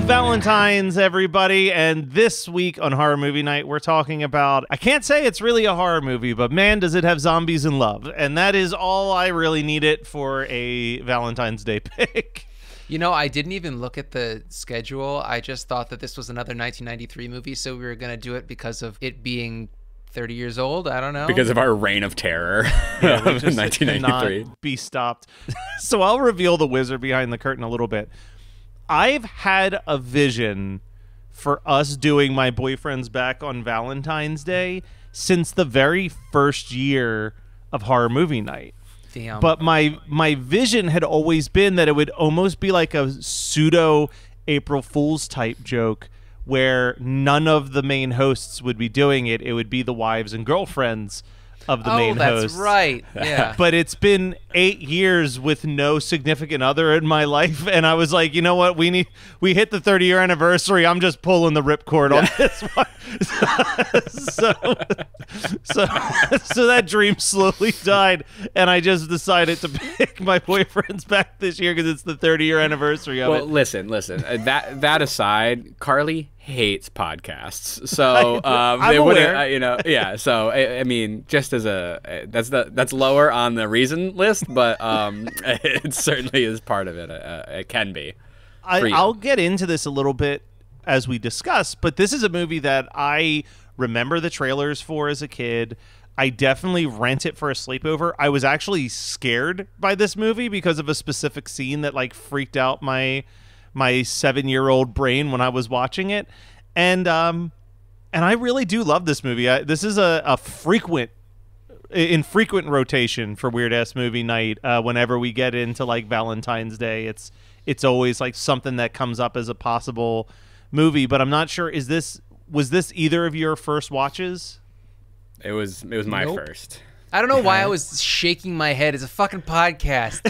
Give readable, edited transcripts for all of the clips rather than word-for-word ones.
Valentine's, everybody, and this week on Horror Movie Night, we're talking about, I can't say it's really a horror movie, but man, does it have zombies and love, and that is all I really needed for a Valentine's Day pick. You know, I didn't even look at the schedule. I just thought that this was another 1993 movie, so we were going to do it because of it being 30 years old. I don't know. Because of our reign of terror of 1993. Be stopped. So I'll reveal the wizard behind the curtain a little bit. I've had a vision for us doing My Boyfriend's Back on Valentine's Day since the very first year of Horror Movie Night. Damn. But my vision had always been that it would almost be like a pseudo April Fool's type joke where none of the main hosts would be doing it. It would be the wives and girlfriends of the main hosts. Oh, that's right. Yeah. But it's been 8 years with no significant other in my life, and I was like, you know what? We hit the 30-year anniversary. I'm just pulling the ripcord on this one. So that dream slowly died, and I just decided to pick My Boyfriend's Back this year because it's the 30-year anniversary of it. Well, listen. That aside, Carly hates podcasts, so I'm they aware. wouldn't, yeah. So I mean, just as that's lower on the reason list, but it certainly is part of it. It can be. I'll get into this a little bit as we discuss, but this is a movie that I remember the trailers for as a kid. I definitely rent it for a sleepover. I was actually scared by this movie because of a specific scene that like freaked out my 7-year-old brain when I was watching it, and I really do love this movie. This is a infrequent rotation for Weird Ass Movie Night. Whenever we get into like Valentine's Day, it's always like something that comes up as a possible movie. But I'm not sure. Was this either of your first watches? It was my first. I don't know why I was shaking my head. It's a fucking podcast.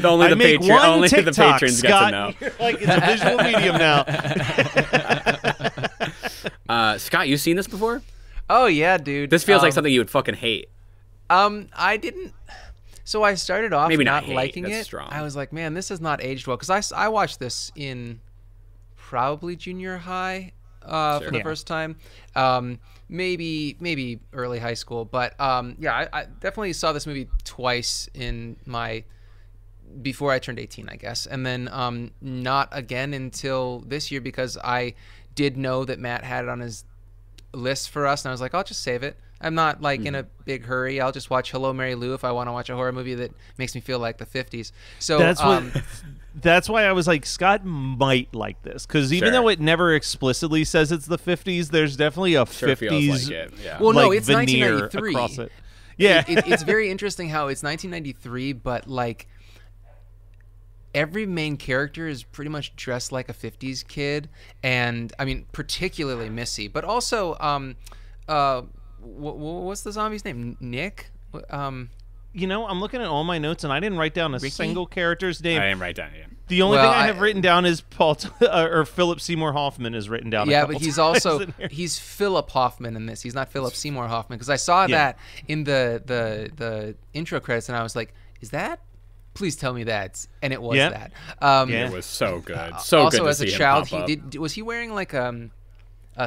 only the patrons Scott, get to know. You're like, it's a visual medium now. Scott, you seen this before? Oh yeah, dude. This feels like something you would fucking hate. I didn't. So I started off Maybe not hate. liking That's it. strong. I was like, man, this has not aged well because I watched this in probably junior high for the first time. Maybe early high school, but yeah, I definitely saw this movie twice before I turned 18, I guess, and then not again until this year because I did know that Matt had it on his list for us, and I was like, I'll just save it. I'm not like in a big hurry. I'll just watch Hello, Mary Lou if I want to watch a horror movie that makes me feel like the 50s. So that's why I was like, Scott might like this because even though it never explicitly says it's the 50s, there's definitely a 50s. Feels like it. Yeah. Well, no, like it's veneer 1993. across it. Yeah, it's very interesting how it's 1993, but like every main character is pretty much dressed like a 50s kid, and I mean particularly Missy, but also what's the zombie's name? Nick. You know, I'm looking at all my notes, and I didn't write down a single character's name. I didn't write down. Yeah. The only thing I have written down is or Philip Seymour Hoffman is written down. Yeah, but he's Philip Hoffman in this. He's not Philip Seymour Hoffman because I saw that in the intro credits, and I was like, "Is that? Please tell me that." And it was that. It was so good. So also, good to as a see him child, pop up. was he wearing like a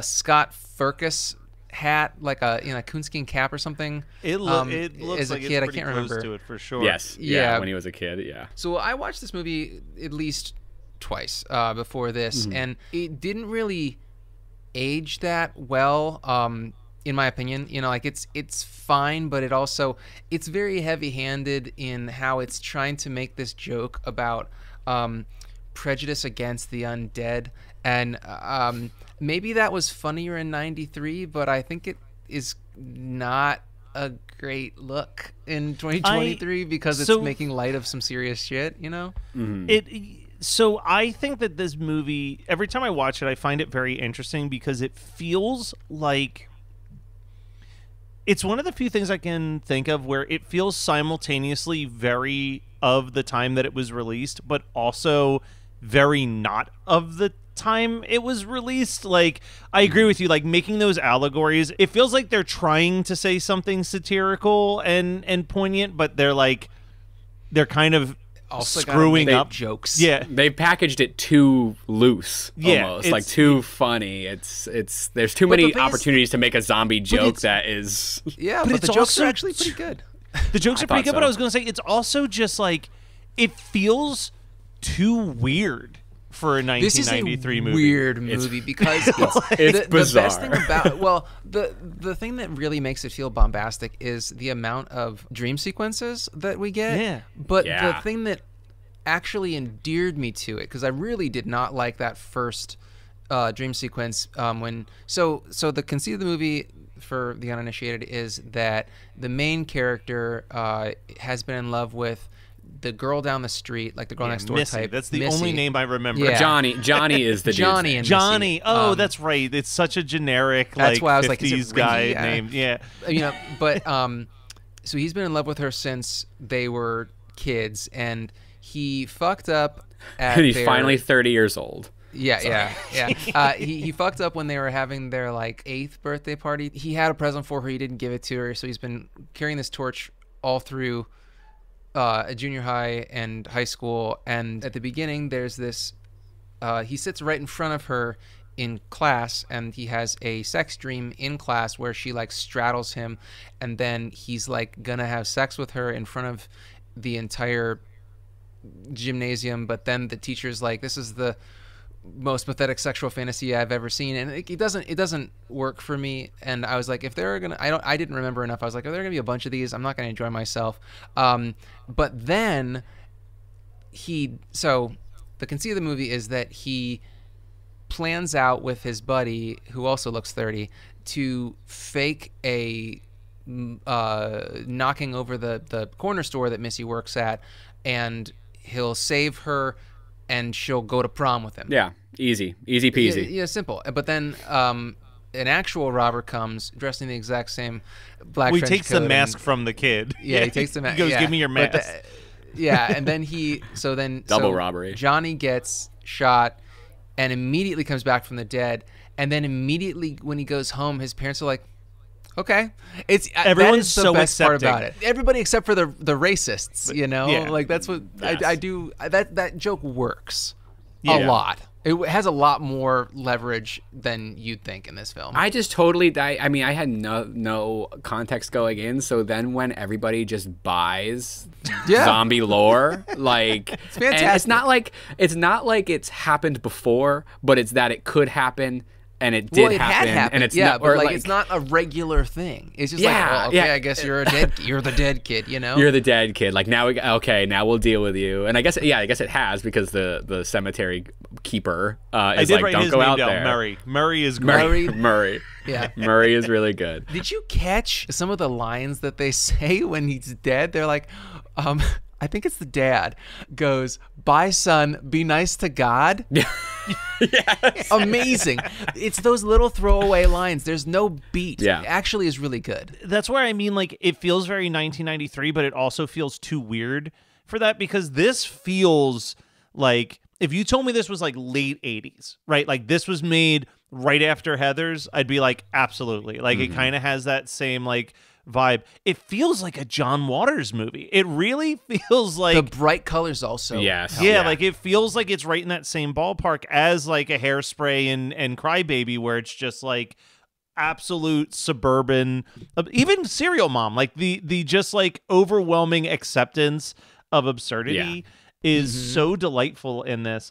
Scott Furcus hat, like a coonskin cap or something? It looks as a like kid, it's I can't pretty close remember. to it for sure. Yes. Yeah. When he was a kid. Yeah. So I watched this movie at least twice before this, and it didn't really age that well, in my opinion. You know, like it's fine, but it's very heavy-handed in how it's trying to make this joke about prejudice against the undead, and maybe that was funnier in 93, but I think it is not a great look in 2023 because it's making light of some serious shit, you know? So I think that this movie, every time I watch it, I find it very interesting because it feels like it's one of the few things I can think of where it feels simultaneously very of the time that it was released, but also very not of the time it was released. Like, I agree with you, like making those allegories, it feels like they're trying to say something satirical and poignant, but they're kind of also screwing gotta make up jokes. Yeah, They packaged it too loose, Yeah, almost like too funny. It's there's too many thing is- opportunities to make a zombie joke it's- that is. Yeah, But but it's the jokes also are actually pretty good. the jokes are pretty thought good. But so. I was going to say it's also just like it feels too weird for a This is a 1993 movie. weird movie because It's the bizarre. best thing about the thing that really makes it feel bombastic is the amount of dream sequences that we get. Yeah. But Yeah. the thing that actually endeared me to it, because I really did not like that first dream sequence when so the conceit of the movie for the uninitiated is that the main character has been in love with the girl down the street, like the girl next door Missy. type. That's the Missy. only name I remember. Yeah. Johnny is the dude's Johnny name. and Johnny. Missy. Oh, that's right. It's such a generic That's like why I was like, 50s is it guy Ricky? name. Yeah. You know, but so he's been in love with her since they were kids, and he fucked up at And he's their- finally 30 years old. Yeah. He fucked up when they were having their like 8th birthday party. He had a present for her. He didn't give it to her, so he's been carrying this torch all through junior high and high school. And at the beginning, there's this. He sits right in front of her in class, and he has a sex dream in class where she like straddles him, and then he's like gonna have sex with her in front of the entire gymnasium. But then the teacher's like, "This is the most pathetic sexual fantasy I've ever seen," and it doesn't work for me. And I was like, if they're gonna, I didn't remember enough. I was like, are there gonna be a bunch of these? I'm not gonna enjoy myself. But then so the conceit of the movie is that he plans out with his buddy, who also looks 30, to fake a knocking over the corner store that Missy works at, and he'll save her and she'll go to prom with him. Yeah, easy peasy. Yeah, simple. But then an actual robber comes dressed in the exact same black Well, he trench takes the coat mask and- from the kid. Yeah, he takes the mask. He goes, yeah. "Give me your But mask." and then Double robbery. Johnny gets shot and immediately comes back from the dead. And then immediately when he goes home, his parents are like, okay. That Everyone's is the so best part accepting. about it. Everybody except for the racists, you know? yeah. Like that's what Yes. I do. That joke works Yeah. a lot. It has a lot more leverage than you'd think in this film. I just totally. I mean, I had no context going in, so then when everybody just buys zombie lore, like it's fantastic. And it's not like it's happened before, but it's that it could happen. And it did well, it happen, had happened, and it's yeah, not, but or like it's not a regular thing. It's just like, oh, okay, I guess you're the dead kid, you know? You're the dead kid. Like now, now we'll deal with you. And I guess it has because the cemetery keeper I is did like, write don't his go name out down. there. Murray. Murray is great. Murray. Yeah. Murray is really good. Did you catch some of the lines that they say when he's dead? They're like, I think it's the dad goes, "Bye, son. Be nice to God." Yes. Amazing. It's those little throwaway lines. There's no beat. Yeah. It actually is really good. That's where I mean, like, it feels very 1993, but it also feels too weird for that, because this feels like, if you told me this was like late 80s, right? Like this was made right after Heathers, I'd be like, absolutely. Like it kind of has that same like vibe. It feels like a John Waters movie. It really feels like The bright colors also. Yes. yeah, like it feels like it's right in that same ballpark as like a Hairspray and Crybaby, where it's just like absolute suburban, even Serial Mom, like the just like overwhelming acceptance of absurdity is so delightful in this.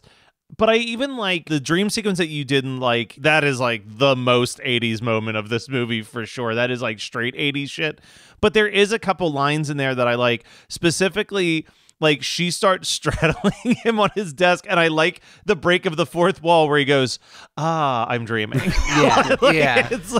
But I even like the dream sequence that you didn't like. That is like the most 80s moment of this movie for sure. That is like straight 80s shit. But there is a couple lines in there that I like, specifically like she starts straddling him on his desk, and I like the break of the fourth wall where he goes, "Ah, I'm dreaming." Yeah. Like, Yeah. It's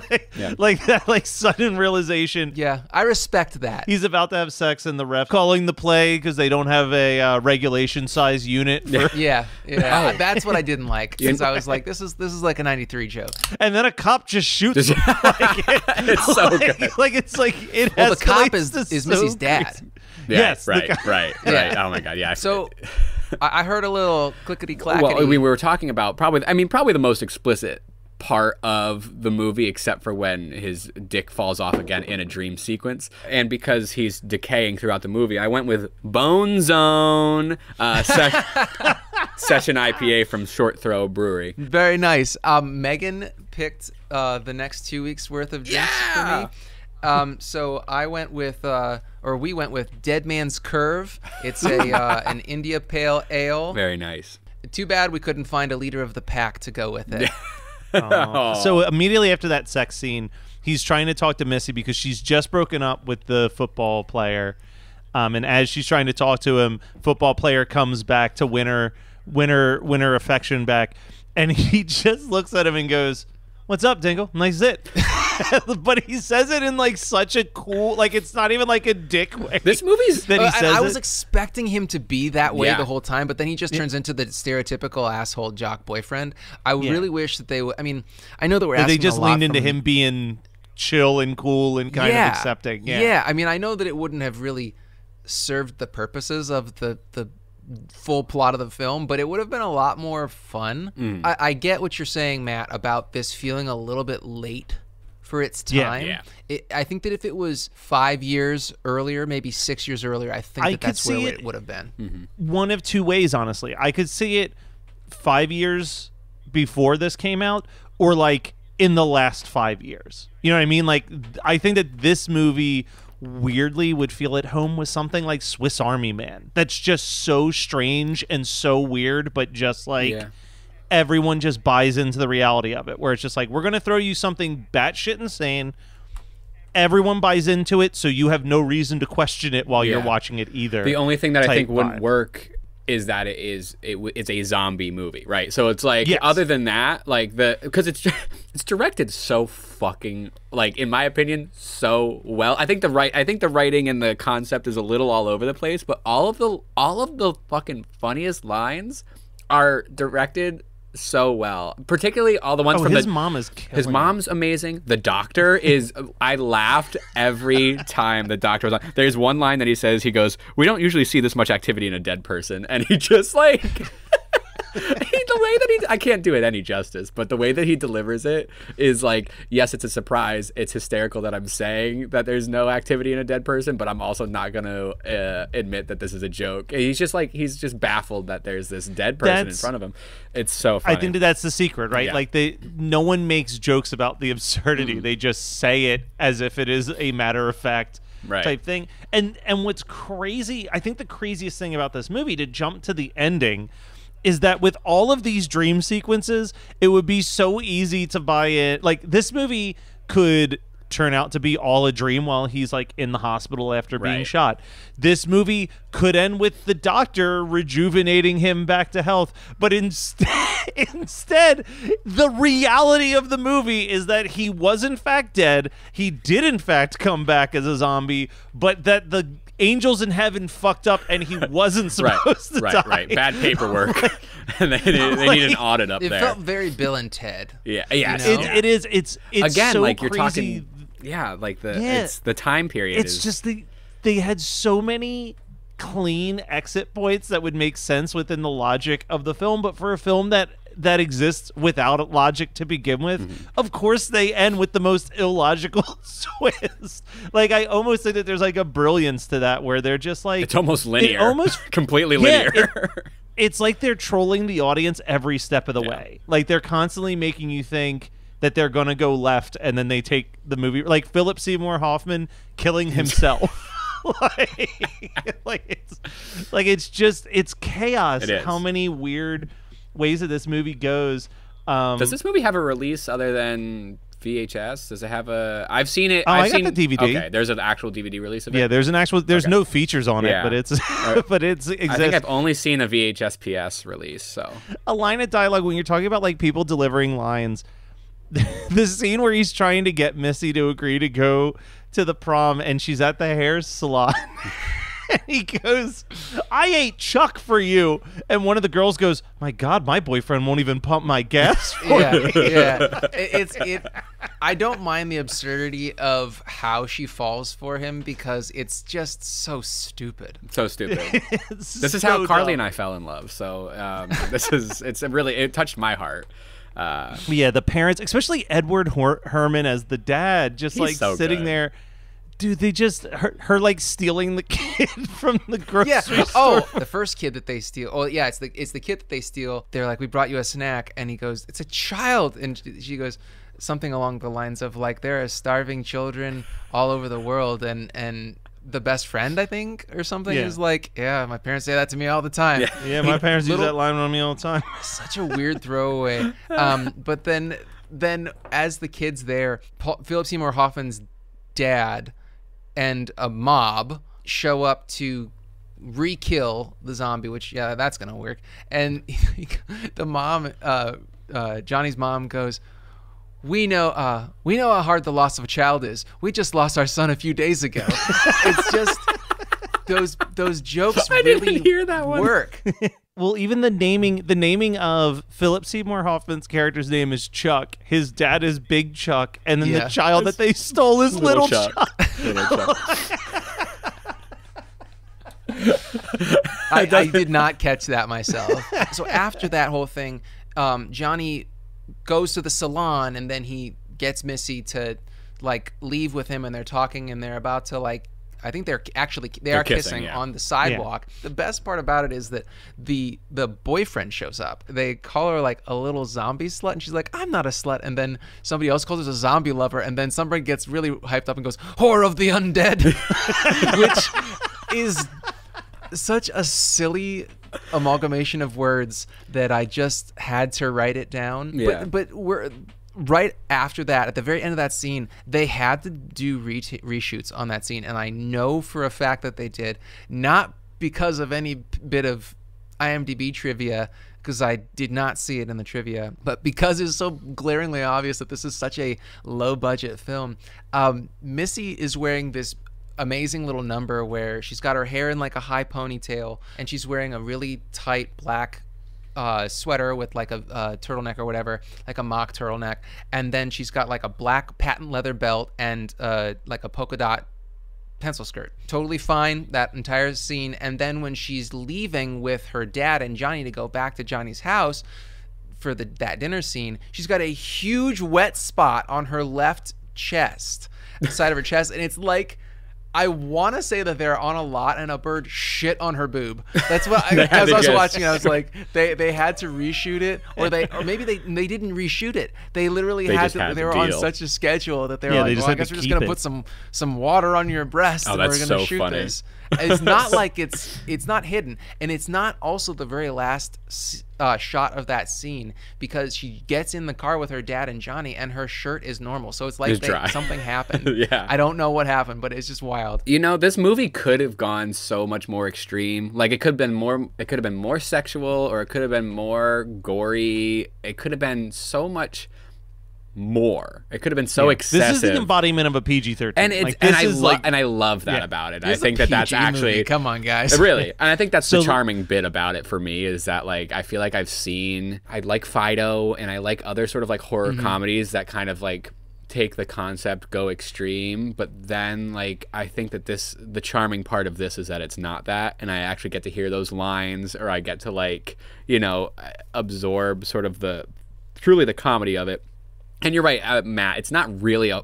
like that like sudden realization. Yeah. I respect that. He's about to have sex, and the ref calling the play because they don't have a regulation size unit for. Yeah. That's what I didn't like, because I was like, this is like a 93 joke. And then a cop just shoots him. It's so good. Like it's like it. Well, the cop escalates to is so Missy's dad. crazy. Yeah, Yes, right. Yeah. Oh my god, yeah. So I heard a little clickety clackety. Well, we were talking about probably the most explicit part of the movie, except for when his dick falls off again in a dream sequence. And because he's decaying throughout the movie, I went with Bone Zone Session IPA from Short Throw Brewery. Very nice. Megan picked the next 2 weeks worth of drinks for me. So I went with, or we went with Dead Man's Curve. It's an India Pale Ale. Very nice. Too bad we couldn't find a leader of the pack to go with it. So immediately after that sex scene, he's trying to talk to Missy because she's just broken up with the football player. And as she's trying to talk to him, football player comes back to win her affection back. And he just looks at him and goes, "What's up, Dingle? Nice zit." But he says it in like such a cool, like it's not even like a dick way. This movie's that he says I was it. expecting him to be that way the whole time, but then he just turns into the stereotypical asshole jock boyfriend. I really wish that they would. I mean, I know that we're asking they just a lot leaned into from him being chill and cool and kind of accepting. Yeah. I mean, I know that it wouldn't have really served the purposes of the full plot of the film, but it would have been a lot more fun. I get what you're saying, Matt, about this feeling a little bit late for its time. I think that if it was 5 years earlier, maybe 6 years earlier, I think that's where it would have been. One of two ways, honestly. I could see it 5 years before this came out, or like in the last 5 years. You know what I mean? Like, I think that this movie weirdly would feel at home with something like Swiss Army Man. That's just so strange and so weird, but just like everyone just buys into the reality of it, where it's just like, we're going to throw you something batshit insane. Everyone buys into it, so you have no reason to question it while you're watching it either. The only thing that I think wouldn't work is that it's a zombie movie, right? So it's like, other than that, like because it's directed so fucking, like, in my opinion, so well. I think the writing and the concept is a little all over the place, but all of the fucking funniest lines are directed so well, particularly all the ones from his mom is killing his mom's amazing. The doctor is I laughed every time the doctor was on. There's one line that he says, he goes, "We don't usually see this much activity in a dead person," and he just like the way that I can't do it any justice, but the way that he delivers it is like, yes, it's a surprise, it's hysterical that I'm saying that there's no activity in a dead person, but I'm also not gonna admit that this is a joke. He's just baffled that there's this dead person in front of him. It's so funny. I think that's the secret, right? Like, no one makes jokes about the absurdity. They just say it as if it is a matter of fact type thing. And what's crazy, I think the craziest thing about this movie, to jump to the ending, is that with all of these dream sequences, it would be so easy to buy it. Like, this movie could turn out to be all a dream while he's like in the hospital after being shot. This movie could end with the doctor rejuvenating him back to health, but instead the reality of the movie is that he was in fact dead. He did in fact come back as a zombie, but that the angels in heaven fucked up and he wasn't supposed to die. Right. Bad paperwork. And they need an audit up there. It felt very Bill and Ted. Yeah. It is. It's again, so like, you're crazy. talking. Yeah, like it's the time period. It's just they had so many clean exit points that would make sense within the logic of the film, but for a film that exists without logic to begin with, of course they end with the most illogical twist. Like, I almost think that there's like a brilliance to that, where they're just like, it's almost linear, almost completely linear. It's like they're trolling the audience every step of the way. Like, they're constantly making you think that they're gonna go left, and then they take the movie, like Philip Seymour Hoffman killing himself. It's chaos. It is. How many weird ways that this movie goes. Does this movie have a release other than VHS? Does it have a? I've seen it. I got the DVD. Okay, there's an actual DVD release of it. Yeah, there's an actual. There's no features on it, but it's. But it's. I think I've only seen a VHS PS release. So a line of dialogue when you're talking about like people delivering lines. The scene where he's trying to get Missy to agree to go to the prom, and she's at the hair salon. And he goes, "I ate Chuck for you." And one of the girls goes, "My God, my boyfriend won't even pump my gas for me." I don't mind the absurdity of how she falls for him, because it's just so stupid. So stupid. This is how Carly and I fell in love. So it touched my heart. Yeah, the parents, especially Edward Herman as the dad, just like so sitting good. there. Dude, they just her like stealing the kid from the grocery Yeah. store. Oh, the first kid that they steal. Oh, yeah. It's the kid that they steal. They're like, we brought you a snack, and he goes, it's a child, and she goes something along the lines of like, there are starving children all over the world, and the best friend, I think, or something, is like, yeah, my parents say that to me all the time. Yeah, my parents use that line on me all the time. Such a weird throwaway. But then as the kid's there, Philip Seymour Hoffman's dad and a mob show up to re-kill the zombie, which, yeah, that's gonna work. And the mom, Johnny's mom, goes, we know how hard the loss of a child is. We just lost our son a few days ago. It's just those jokes I didn't really hear that one. work. Well, even the naming of Philip Seymour Hoffman's character's name is Chuck. His dad is Big Chuck, and then the child that they stole is Little Chuck. Little Chuck. I did not catch that myself. So after that whole thing, Johnny goes to the salon, and then he gets Missy to like leave with him, and they're talking, and they're about to like, I think they're kissing yeah. on the sidewalk. Yeah. The best part about it is that the boyfriend shows up. They call her like a little zombie slut, and she's like, I'm not a slut. And then somebody else calls her a zombie lover, and then somebody gets really hyped up and goes, whore of the undead, which is such a silly amalgamation of words that I just had to write it down. Yeah. But we're right after that, at the very end of that scene, they had to do reshoots on that scene, and I know for a fact that they did, not because of any bit of IMDb trivia, because I did not see it in the trivia, but because it's so glaringly obvious that this is such a low-budget film. Missy is wearing this amazing little number where she's got her hair in like a high ponytail, and she's wearing a really tight black sweater with like a turtleneck or whatever, like a mock turtleneck, and then she's got like a black patent leather belt and like a polka dot pencil skirt. Totally fine, that entire scene. And then when she's leaving with her dad and Johnny to go back to Johnny's house for that dinner scene, she's got a huge wet spot on her left chest, the side of her chest, and it's like, I want to say that they're on a lot and a bird shit on her boob. That's what as I was watching, I was like, they had to reshoot it, or maybe they didn't reshoot it. They literally they were on such a schedule that they were like, well, I guess we're just gonna put some water on your breast, and we're gonna shoot this. It's not like it's not hidden, and it's not also the very last shot of that scene, because she gets in the car with her dad and Johnny, and her shirt is normal. So it's like something happened. Yeah. I don't know what happened, but it's just wild. You know, this movie could have gone so much more extreme. Like, it could have been more sexual, or it could have been more gory. It could have been so much more. It could have been so excessive. This is the embodiment of a PG-13. And I love that about it. I think that's actually movie. Come on, guys. Really. And I think that's the charming bit about it for me, is that like I feel like I like Fido, and I like other sort of like horror comedies that kind of like take the concept, go extreme, but then like I think that the charming part of this is that it's not that, and I actually get to hear those lines, or I get to like, you know, absorb sort of truly the comedy of it. And you're right, Matt, it's not really a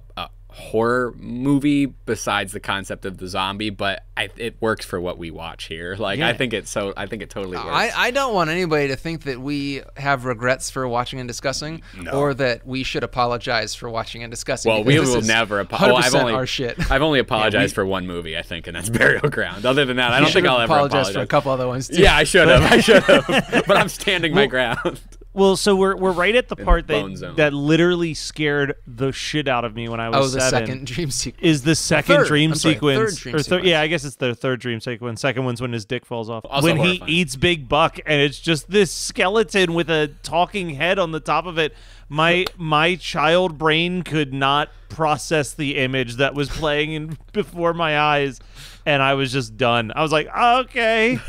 horror movie besides the concept of the zombie, but it works for what we watch here. Like, yeah. I think it totally works. I don't want anybody to think that we have regrets for watching and discussing, or that we should apologize for watching and discussing. Well, we will never apologize. Our shit. I've only apologized for one movie, I think, and that's Burial Ground. Other than that, I don't think I'll ever apologize for a couple other ones too. Yeah, I should have. But I'm standing my ground. Well, so we're right at the part that literally scared the shit out of me when I was 7. The second dream sequence. Is the second dream sequence. Third dream sequence. Yeah, I guess it's the third dream sequence. Second one's when his dick falls off. Also when horrifying. He eats Big Buck, and it's just this skeleton with a talking head on the top of it. My child brain could not process the image that was playing before my eyes, and I was just done. I was like, okay.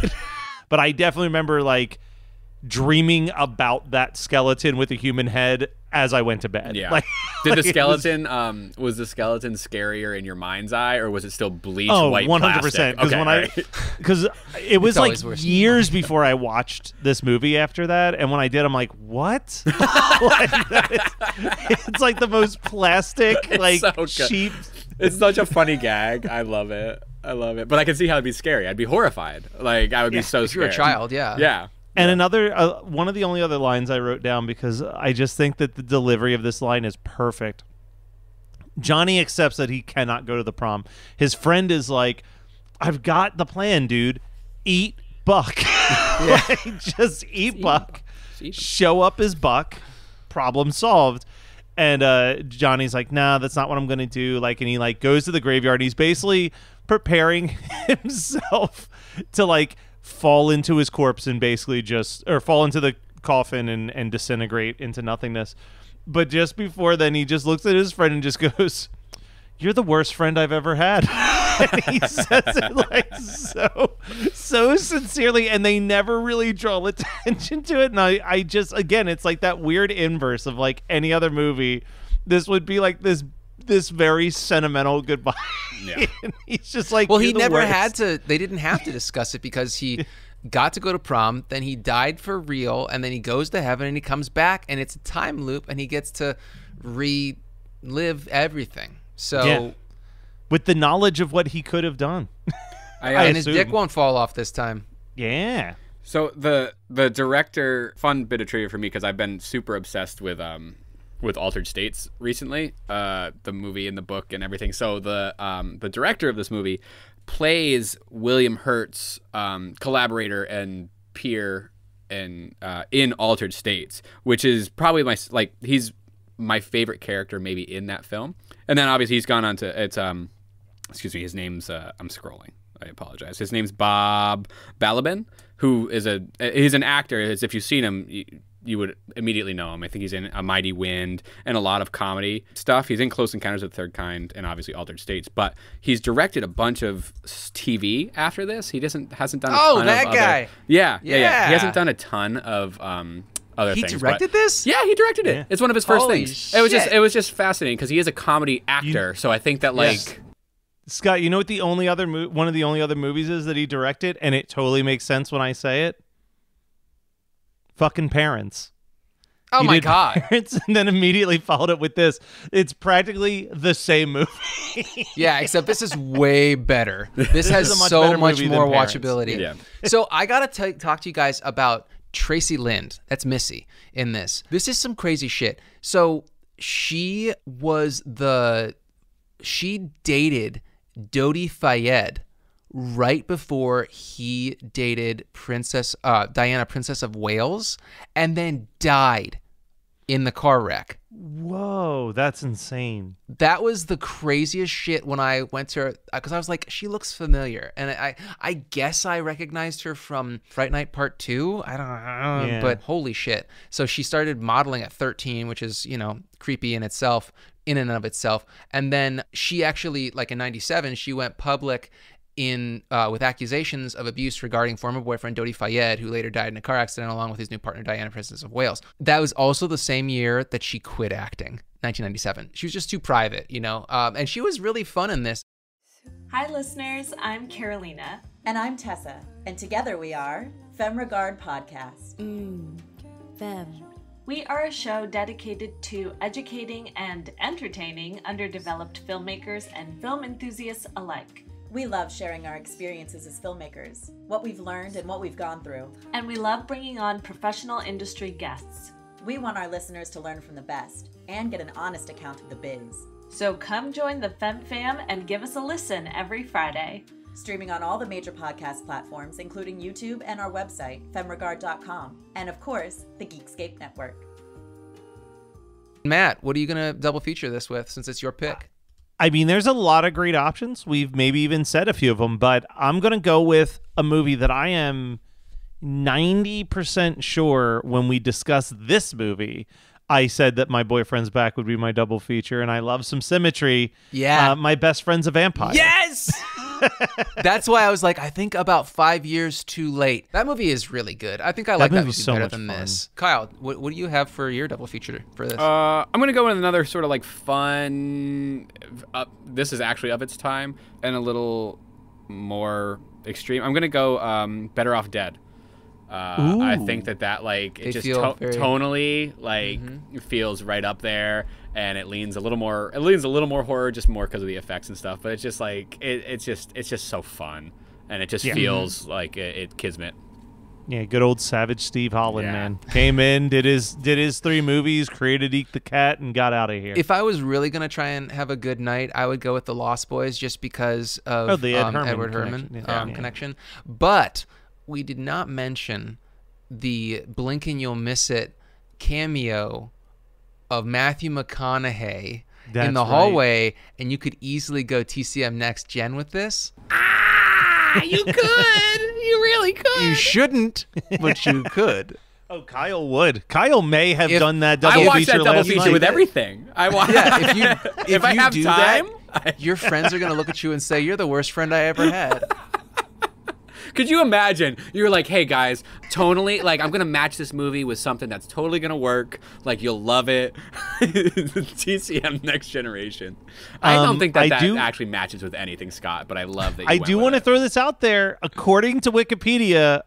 But I definitely remember, like, dreaming about that skeleton with a human head as I went to bed. Yeah. Like, Did the it skeleton was the skeleton scarier in your mind's eye, or was it still bleached Oh, white 100%. plastic? Because Okay, because it was It's like always worse. years before I watched this movie after that, and when I did, I'm like, what? Like, it's like the most plastic, like so good. cheap. It's such a funny gag. I love it. But I can see how it'd be scary. I'd be horrified. Like, I would be so If scared. you're a child, yeah. Yeah. And another one of the only other lines I wrote down, because I just think that the delivery of this line is perfect. Johnny accepts that he cannot go to the prom. His friend is like, I've got the plan, dude. Eat Buck. Like, just eat Buck. Show up as Buck. Problem solved. And Johnny's like, nah, that's not what I'm going to do. Like, and he like goes to the graveyard. And he's basically preparing himself to like fall into his corpse and basically fall into the coffin and disintegrate into nothingness. But just before then, he just looks at his friend and just goes, "You're the worst friend I've ever had." And he says it like so sincerely, and they never really draw attention to it. And I just, again, it's like that weird inverse of like any other movie. This would be like this very sentimental goodbye. Yeah. And he's just like, Well, he "You're the never worst." had to. They didn't have to discuss it because he got to go to prom, then he died for real, and then he goes to heaven and he comes back, and it's a time loop, and he gets to relive everything. So, Yeah. With the knowledge of what he could have done. and his assume. dick won't fall off this time. Yeah. So the director, fun bit of trivia for me, because I've been super obsessed with Altered States recently, the movie and the book and everything. So the director of this movie plays William Hurt's collaborator and peer in Altered States, which is probably he's my favorite character maybe in that film. And then obviously he's gone on to excuse me, his name's I'm scrolling. I apologize. His name's Bob Balaban, who is he's an actor. As if you've seen him, you would immediately know him. I think he's in A Mighty Wind and a lot of comedy stuff. He's in Close Encounters of the Third Kind and obviously Altered States. But he's directed a bunch of TV after this. He hasn't done a ton that of guy. other, yeah. He Yeah. hasn't done a ton of other He things. directed but- this? Yeah, he directed it. Yeah. It's one of his first Holy things. shit. It was just fascinating because he is a comedy actor. So I think that Yes. Scott, you know what the only other one of the only other movies is that he directed, and it totally makes sense when I say it? Fucking Parents. Oh He my did God. Parents and then immediately followed it with this. It's practically the same movie. Yeah, except this is way better. This has is a much so better much movie than more Parents. watchability. Yeah. So I got to talk to you guys about Tracy Lind. That's Missy in this. This is some crazy shit. So she dated Dodi Fayed right before he dated Diana, Princess of Wales, and then died in the car wreck. Whoa, that's insane. That was the craziest shit when I went to her, because I was like, she looks familiar. And I guess I recognized her from Fright Night Part 2. I don't know, Yeah. but holy shit. So she started modeling at 13, which is, creepy in and of itself. And then she actually, like in 97, she went public with accusations of abuse regarding former boyfriend Dodi Fayed, who later died in a car accident along with his new partner Diana, Princess of Wales. That was also the same year that she quit acting, 1997. She was just too private, and she was really fun in this. Hi listeners, I'm Carolina. And I'm Tessa, and together we are Femme Regard Podcast. Femme. We are a show dedicated to educating and entertaining underdeveloped filmmakers and film enthusiasts alike. We love sharing our experiences as filmmakers, what we've learned and what we've gone through. And we love bringing on professional industry guests. We want our listeners to learn from the best and get an honest account of the biz. So come join the Femme Fam and give us a listen every Friday. Streaming on all the major podcast platforms, including YouTube and our website, femregard.com, and of course, the Geekscape Network. Matt, what are you going to double feature this with, since it's your pick? I mean, there's a lot of great options. We've maybe even said a few of them, but I'm going to go with a movie that I am 90% sure when we discuss this movie, I said that My Boyfriend's Back would be my double feature, and I love some symmetry. Yeah. My Best Friend's a Vampire. Yes! That's why I was like, I think about 5 years too late. That movie is really good. I think I like that movie movie's so better much than fun. this. Kyle, what do you have for your double feature for this? I'm gonna go with another sort of like fun. This is actually of its time and a little more extreme. I'm gonna go Better Off Dead. I think that like it They just feel very- tonally like it feels right up there, and it leans a little more horror, just more because of the effects and stuff. But it's just like it's just so fun, and it just feels like it kismet. Yeah, good old Savage Steve Holland, Yeah. man. Came in, did his 3 movies, created Eat the Cat, and got out of here. If I was really gonna try and have a good night, I would go with The Lost Boys, just because of the Ed Herman Edward connection. Herman Yeah. connection. But we did not mention the Blink and You'll Miss It cameo of Matthew McConaughey in That's the right. hallway, and you could easily go TCM Next Gen with this. You could, you really could. You shouldn't, but you could. Oh, Kyle would. Kyle may have done that double I watched feature that double last feature night. with everything. I watched. Yeah, if I you have do time, that, your friends are gonna look at you and say, "You're the worst friend I ever had." Could you imagine? You're like, hey guys, tonally, like I'm gonna match this movie with something that's totally gonna work. Like you'll love it. TCM Next Generation. I don't think that actually matches with anything, Scott. But I love that. I do want to throw this out there. According to Wikipedia,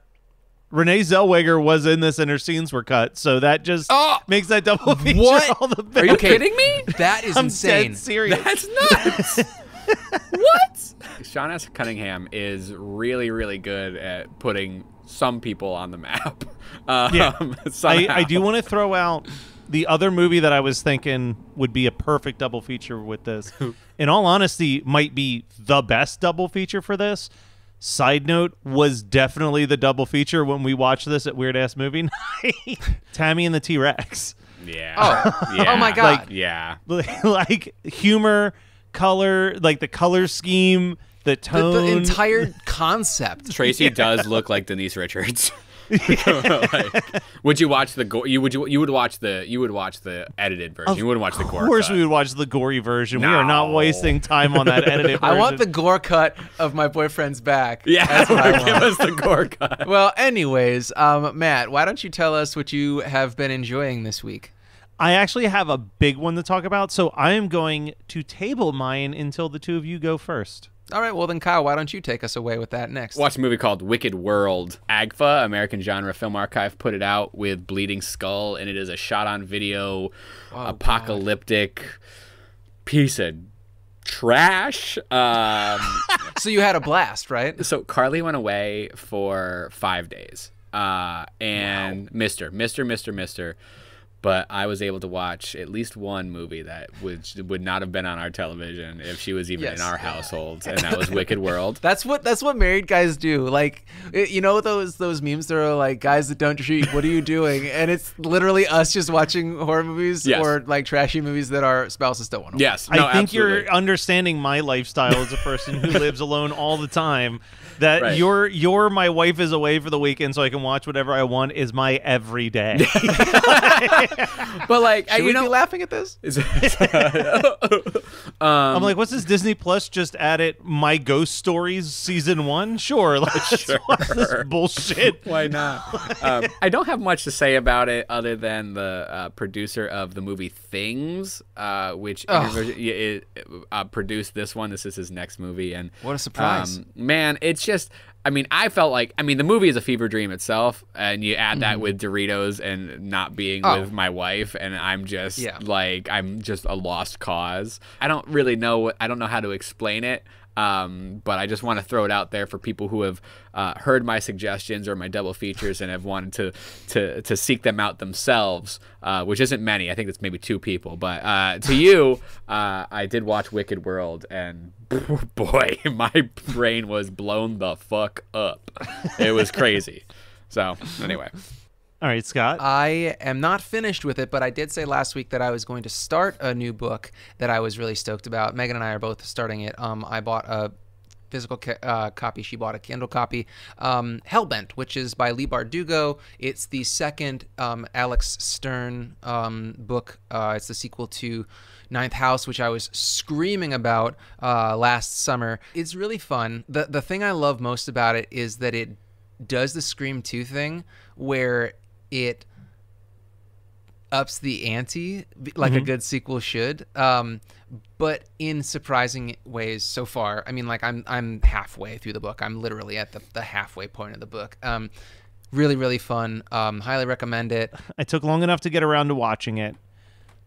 Renee Zellweger was in this and her scenes were cut. So that just makes that double feature What? all the better. Are you kidding me? That is I'm insane. dead serious. That's nuts. What? Sean S. Cunningham is really, really good at putting some people on the map. I do want to throw out the other movie that I was thinking would be a perfect double feature with this. In all honesty, might be the best double feature for this. Side note, was definitely the double feature when we watched this at Weird Ass Movie Night. Tammy and the T-Rex. Yeah. Oh. Oh my God. Like, Yeah. Like humor, color, like the color scheme, the tone. The entire concept. Tracy does look like Denise Richards. Like, would you watch the gore? You would watch the edited version. You wouldn't watch the gore. Of course, cut. we would watch the gory version. We are not wasting time on that edited version. I want the gore cut of my boyfriend's back. Yeah, That's what I give want. us the gore cut. Well, anyways, Matt, why don't you tell us what you have been enjoying this week? I actually have a big one to talk about, so I am going to table mine until the two of you go first. All right, well then, Kyle, why don't you take us away with that next? Watch a movie called Wicked World. AGFA, American Genre Film Archive, put it out with Bleeding Skull, and it is a shot-on-video, apocalyptic piece of trash. So you had a blast, right? So Carly went away for 5 days, and Mr. But I was able to watch at least one movie that would not have been on our television if she was even in our household, and that was Wicked World. That's what married guys do. Like, you know those memes that are like, guys that don't cheat, what are you doing? And it's literally us just watching horror movies or like trashy movies that our spouses don't want to watch. Yes, no, I think absolutely. you're understanding my lifestyle as a person who lives alone all the time. That Right. your my wife is away for the weekend so I can watch whatever I want is my everyday. But like, Should you we know, be laughing at this? I'm like, what's this Disney Plus just added My Ghost Stories season 1? Sure, let's watch this bullshit. Why not? I don't have much to say about it other than the producer of the movie Things, which produced this one. This is his next movie, and What a surprise. man, it's just. I mean, the movie is a fever dream itself, and you add that with Doritos and not being with my wife, and I'm just I'm just a lost cause. I don't really know I don't know how to explain it. But I just want to throw it out there for people who have heard my suggestions or my double features and have wanted to seek them out themselves, which isn't many. I think it's maybe 2 people. But to you, I did watch Wicked World, and boy, my brain was blown the fuck up. It was crazy. So anyway. All right, Scott. I am not finished with it, but I did say last week that I was going to start a new book that I was really stoked about. Megan and I are both starting it. I bought a physical copy. She bought a Kindle copy. Hellbent, which is by Leigh Bardugo. It's the second Alex Stern book. It's the sequel to Ninth House, which I was screaming about last summer. It's really fun. The thing I love most about it is that it does the Scream 2 thing where it ups the ante like a good sequel should, but in surprising ways so far. I mean, like I'm halfway through the book. I'm literally at the halfway point of the book. Really, really fun. Highly recommend it. I took long enough to get around to watching it.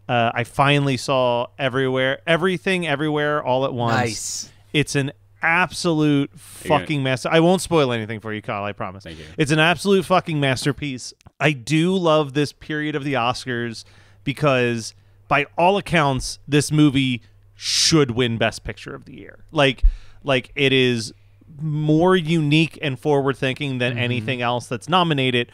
I finally saw Everything Everywhere All at Once. Nice. It's an absolute fucking mess. I won't spoil anything for you, Kyle, I promise. Thank you. It's an absolute fucking masterpiece. I do love this period of the Oscars because by all accounts, this movie should win Best Picture of the Year. Like it is more unique and forward thinking than anything else that's nominated.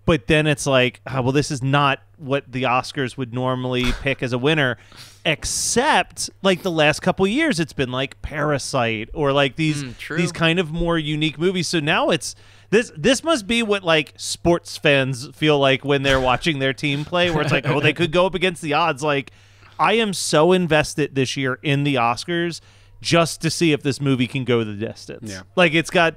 But then it's like, well, this is not what the Oscars would normally pick as a winner, except like the last couple of years, it's been like Parasite or like these kind of more unique movies. So now it's this must be what like sports fans feel like when they're watching their team play, where it's like, oh, they could go up against the odds. Like, I am so invested this year in the Oscars just to see if this movie can go the distance. Yeah. Like it's got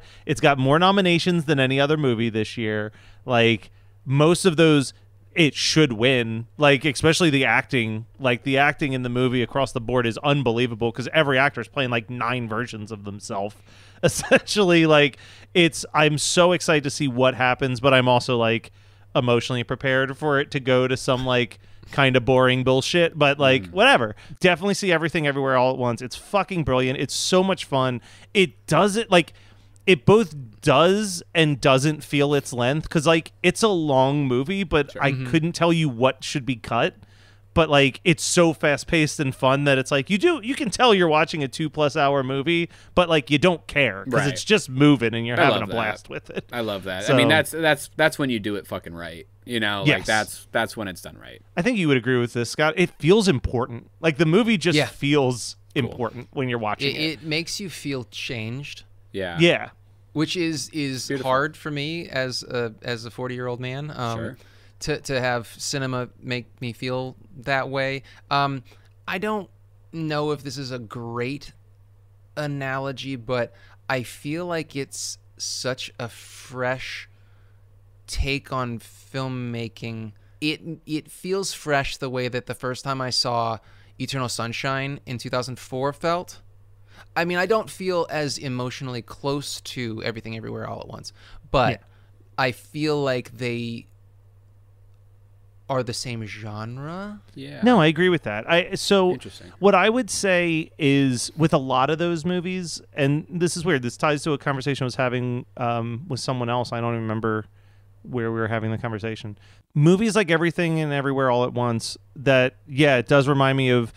more nominations than any other movie this year. Like most of those it should win, like especially the acting. Like the acting in the movie across the board is unbelievable because every actor is playing like 9 versions of themselves. Essentially, like I'm so excited to see what happens, but I'm also like emotionally prepared for it to go to some like kind of boring bullshit, but like whatever. Definitely see Everything Everywhere All at Once. It's fucking brilliant. It's so much fun. It does it like it both does and doesn't feel its length because like it's a long movie, but I couldn't tell you what should be cut. But like it's so fast paced and fun that it's like you can tell you're watching a 2+ hour movie, but like you don't care because it's just moving and you're having a blast with it. I love that. So, I mean that's when you do it fucking right. You know, like that's when it's done right. I think you would agree with this, Scott. It feels important. Like the movie just feels important when you're watching it. It makes you feel changed. Yeah. Yeah. Which is Beautiful. hard for me as a 40-year-old man. Sure. To have cinema make me feel that way. I don't know if this is a great analogy, but I feel like it's such a fresh take on filmmaking. It feels fresh the way that the first time I saw Eternal Sunshine in 2004 felt. I mean, I don't feel as emotionally close to Everything Everywhere All at Once, but I feel like they are the same genre. Yeah. No, I agree with that. Interesting. What I would say is with a lot of those movies, and this is weird, this ties to a conversation I was having with someone else. I don't even remember where we were having the conversation. Movies like Everything and Everywhere All at Once, that, it does remind me of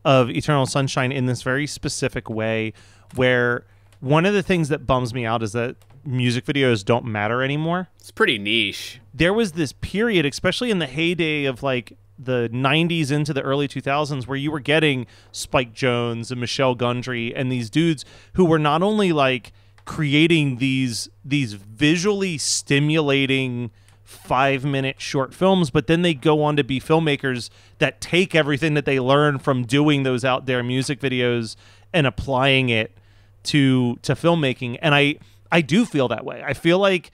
Eternal Sunshine in this very specific way, where one of the things that bums me out is that music videos don't matter anymore. It's pretty niche. There was this period, especially in the heyday of like the 90s into the early 2000s, where you were getting Spike Jonze and Michelle Gondry and these dudes who were not only like creating these visually stimulating 5-minute short films, but then they go on to be filmmakers that take everything that they learn from doing those out there music videos and applying it to filmmaking. And I do feel that way. I feel like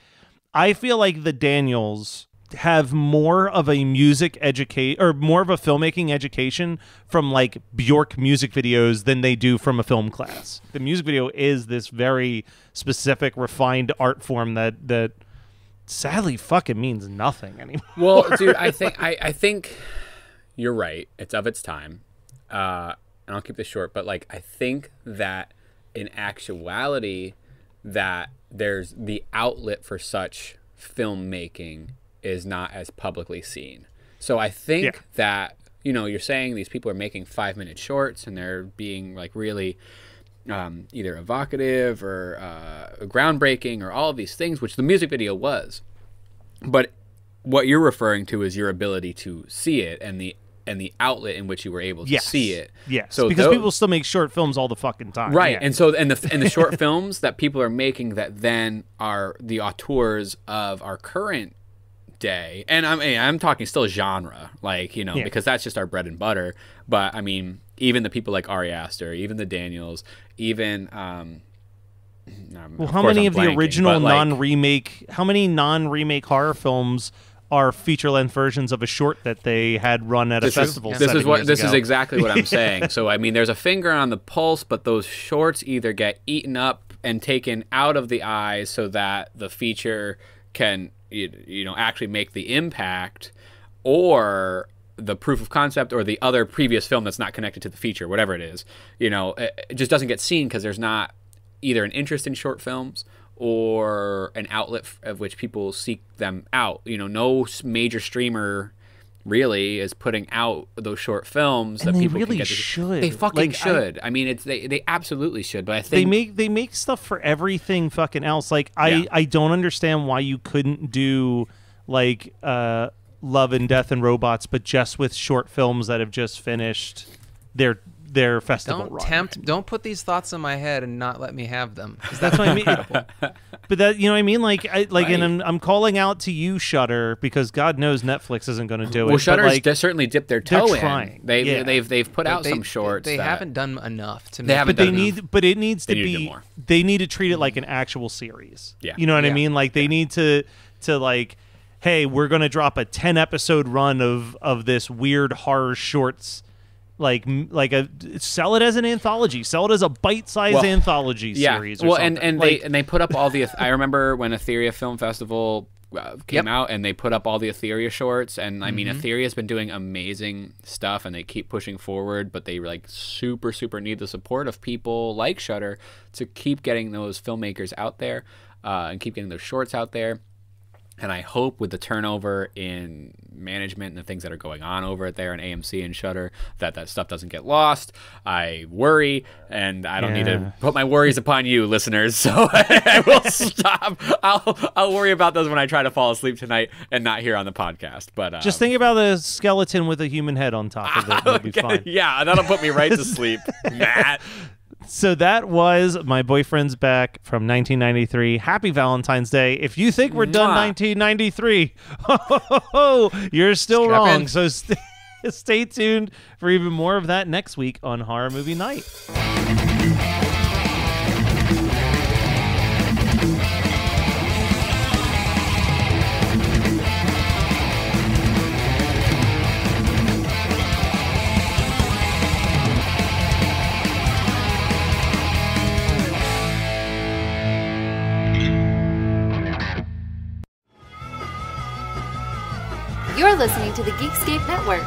the Daniels have more of a music educate or more of a filmmaking education from like Bjork music videos than they do from a film class. The music video is this very specific, refined art form that sadly fucking means nothing anymore. Well, dude, I think you're right. It's of its time. And I'll keep this short, but like I think that in actuality that there's the outlet for such filmmaking is not as publicly seen. So I think that, you know, you're saying these people are making 5-minute shorts and they're being like really either evocative or groundbreaking or all of these things, which the music video was. But what you're referring to is your ability to see it and the and the outlet in which you were able to Yes. see it. Yes, So because people still make short films all the fucking time. Right, Yeah. and so the short films that people are making that then are the auteurs of our current day, and I'm talking still genre, like, you know, because that's just our bread and butter. But I mean, even the people like Ari Aster, even the Daniels, even well, how many of the original non-remake? How many non-remake horror films are feature-length versions of a short that they had run at a festival? This is exactly what I'm saying. So I mean, there's a finger on the pulse, but those shorts either get eaten up and taken out of the eyes so that the feature can actually make the impact, or the proof of concept, or the other previous film that's not connected to the feature, whatever it is, it just doesn't get seen because there's not either an interest in short films or an outlet of which people seek them out. No major streamer really is putting out those short films and that they people really can get to. should. They fucking should. I mean, they absolutely should. But I think they make stuff for everything fucking else. Like I don't understand why you couldn't do like Love and Death and Robots, but just with short films that have just finished their festival run. Don't put these thoughts in my head and not let me have them. That's what I mean. But that, what I mean, Right. and I'm calling out to you, Shudder, because God knows Netflix isn't going to do it. Well, Shudder's certainly dipped their toe they're trying. in. They've put out some shorts. They haven't done enough to. They haven't done enough. But it needs to They need to do be. more. They need to treat it like an actual series. Yeah. You know what I Yeah. mean? Like they need to like, hey, we're going to drop a 10-episode run of this weird horror shorts. Sell it as an anthology. Sell it as a bite-sized anthology series. Or something. and they put up all the. I remember when Etheria Film Festival came out, and they put up all the Etheria shorts, and I mean, Etheria's been doing amazing stuff, and they keep pushing forward, but they super need the support of people like Shudder to keep getting those filmmakers out there, and keep getting those shorts out there. And I hope with the turnover in management and the things that are going on over there in AMC and Shudder, that stuff doesn't get lost. I worry, and I don't need to put my worries upon you, listeners. So I will stop. I'll worry about those when I try to fall asleep tonight and not here on the podcast. But just think about a skeleton with a human head on top of it. It'll be fine. Yeah, that'll put me right to sleep, Matt. So that was My Boyfriend's Back from 1993. Happy Valentine's Day. If you think we're done 1993, you're still Strap wrong. in. So stay tuned for even more of that next week on Horror Movie Night. You're listening to the Geekscape Network.